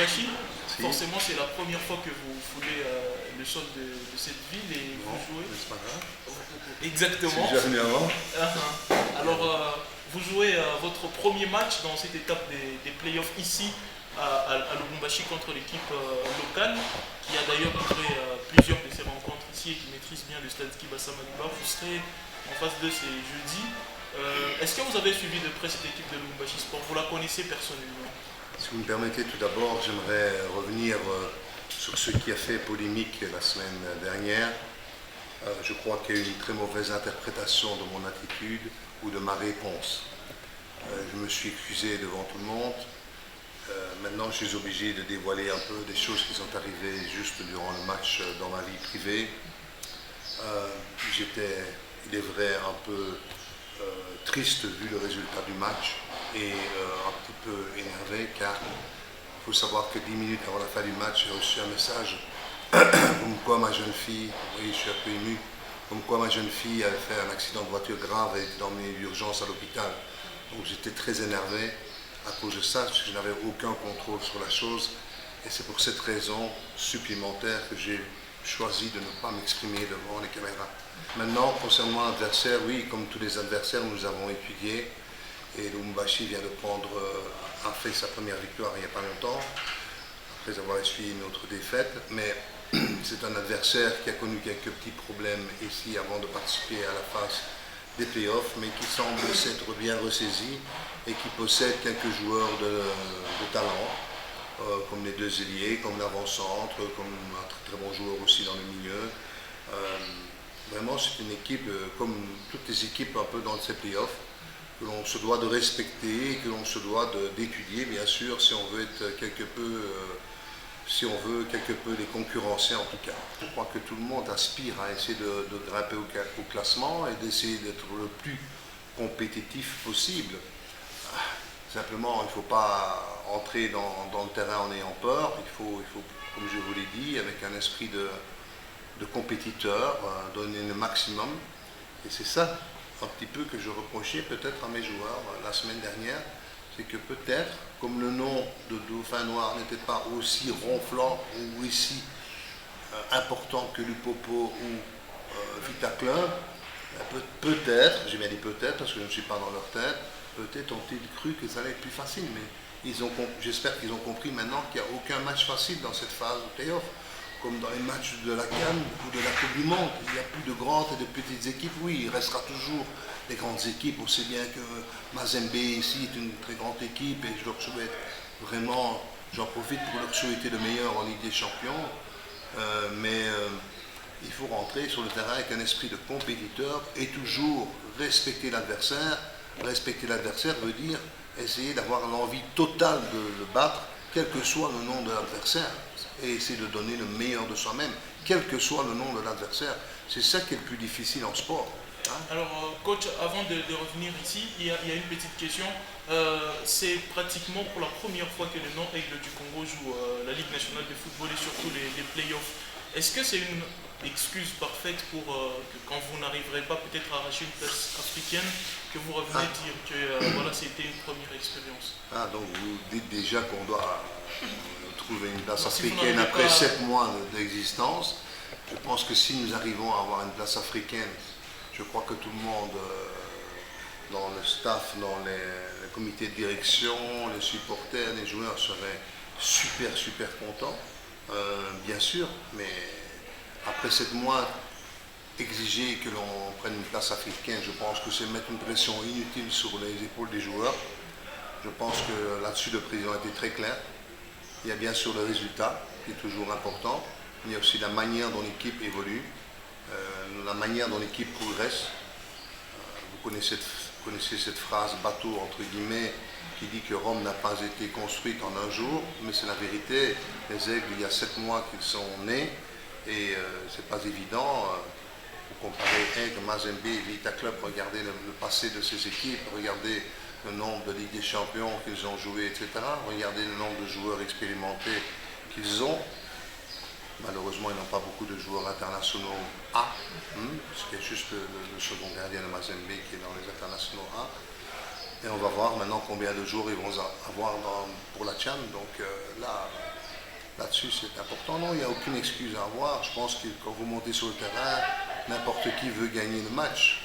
Lubumbashi. Si. Forcément, c'est la première fois que vous foulez le sol de cette ville et Non, vous jouez. mais c'est pas grave. Exactement. Je suis déjà venu avant. Alors, vous jouez votre premier match dans cette étape des playoffs ici à Lubumbashi contre l'équipe locale, qui a d'ailleurs livré plusieurs de ces rencontres ici et qui maîtrise bien le stade Kibasa Maliba. Vous serez en phase 2, c'est jeudi. Est-ce que vous avez suivi de près cette équipe de Lubumbashi Sport? Vous la connaissez personnellement? Si vous me permettez, tout d'abord, j'aimerais revenir sur ce qui a fait polémique la semaine dernière. Je crois qu'il y a eu une très mauvaise interprétation de mon attitude ou de ma réponse. Je me suis excusé devant tout le monde. Maintenant, je suis obligé de dévoiler un peu des choses qui sont arrivées juste durant le match dans ma vie privée. J'étais, il est vrai, un peu triste vu le résultat du match et un petit peu énervé car il faut savoir que 10 minutes avant la fin du match, j'ai reçu un message comme quoi ma jeune fille, oui je suis un peu ému, comme quoi ma jeune fille avait fait un accident de voiture grave et était emmenée d'urgence à l'hôpital. Donc j'étais très énervé à cause de ça, parce que je n'avais aucun contrôle sur la chose et c'est pour cette raison supplémentaire que j'ai choisi de ne pas m'exprimer devant les caméras. Maintenant, concernant l'adversaire, oui, comme tous les adversaires, nous avons étudié et Lubumbashi vient de prendre, a fait sa première victoire il n'y a pas longtemps, après avoir essuyé une autre défaite, mais c'est un adversaire qui a connu quelques petits problèmes ici avant de participer à la phase des playoffs, mais qui semble s'être bien ressaisi et qui possède quelques joueurs de talent, comme les deux ailiers, comme l'avant-centre, comme un très, très bon joueur aussi dans le milieu. Vraiment, c'est une équipe, comme toutes les équipes un peu dans ces playoffs, que l'on se doit de respecter, que l'on se doit d'étudier, bien sûr, si on veut être quelque peu, les concurrencer en tout cas. Je crois que tout le monde aspire à essayer de grimper au classement et d'essayer d'être le plus compétitif possible. Simplement, il ne faut pas entrer dans le terrain en ayant peur. Il faut, comme je vous l'ai dit, avec un esprit de compétiteur, donner le maximum. Et c'est ça, un petit peu, que je reprochais peut-être à mes joueurs la semaine dernière. C'est que peut-être, comme le nom de Dauphin Noir n'était pas aussi ronflant ou aussi important que Lupopo ou Vita Club, peut-être, j'ai bien dit peut-être parce que je ne suis pas dans leur tête, peut-être ont-ils cru que ça allait être plus facile, mais j'espère qu'ils ont compris maintenant qu'il n'y a aucun match facile dans cette phase de playoff. Comme dans les matchs de la CAN ou de la Coupe du Monde, il n'y a plus de grandes et de petites équipes. Oui, il restera toujours des grandes équipes, aussi bien que Mazembe ici est une très grande équipe et je leur souhaite vraiment, j'en profite pour leur souhaiter le meilleur en Ligue des Champions. Il faut rentrer sur le terrain avec un esprit de compétiteur et toujours respecter l'adversaire. Respecter l'adversaire veut dire essayer d'avoir l'envie totale de le battre, quel que soit le nom de l'adversaire, et essayer de donner le meilleur de soi-même, quel que soit le nom de l'adversaire. C'est ça qui est le plus difficile en sport. Hein? Alors, coach, avant de revenir ici, il y a une petite question. C'est pratiquement pour la première fois que le non-Aigle du Congo joue la Ligue nationale de football et surtout les playoffs. Est-ce que c'est une excuse parfaite pour que quand vous n'arriverez pas peut-être à arracher une place africaine, que vous revenez dire que voilà, c'était une première expérience? Donc vous dites déjà qu'on doit trouver une place Si africaine après 7 mois d'existence. Je pense que si nous arrivons à avoir une place africaine, je crois que tout le monde, dans le staff, dans les comités de direction, les supporters, les joueurs seraient super, super contents, bien sûr, mais après 7 mois, exiger que l'on prenne une place africaine, je pense que c'est mettre une pression inutile sur les épaules des joueurs. Je pense que là-dessus, le président a été très clair. Il y a bien sûr le résultat, qui est toujours important. Il y a aussi la manière dont l'équipe évolue, la manière dont l'équipe progresse. Vous connaissez cette phrase bateau, entre guillemets, qui dit que Rome n'a pas été construite en un jour, mais c'est la vérité. Les Aigles, il y a 7 mois qu'ils sont nés, et c'est pas évident. Pour comparer Aigles, Mazembe, Vita Club, regardez le passé de ces équipes, regardez le nombre de Ligue des Champions qu'ils ont joué, etc. Regardez le nombre de joueurs expérimentés qu'ils ont. Malheureusement, ils n'ont pas beaucoup de joueurs internationaux A, ce qui est juste le second gardien de Mazembe qui est dans les internationaux A. Et on va voir maintenant combien de joueurs ils vont avoir pour la CHAN. Donc là, là-dessus c'est important. Non, il n'y a aucune excuse à avoir. Je pense que quand vous montez sur le terrain, n'importe qui veut gagner le match.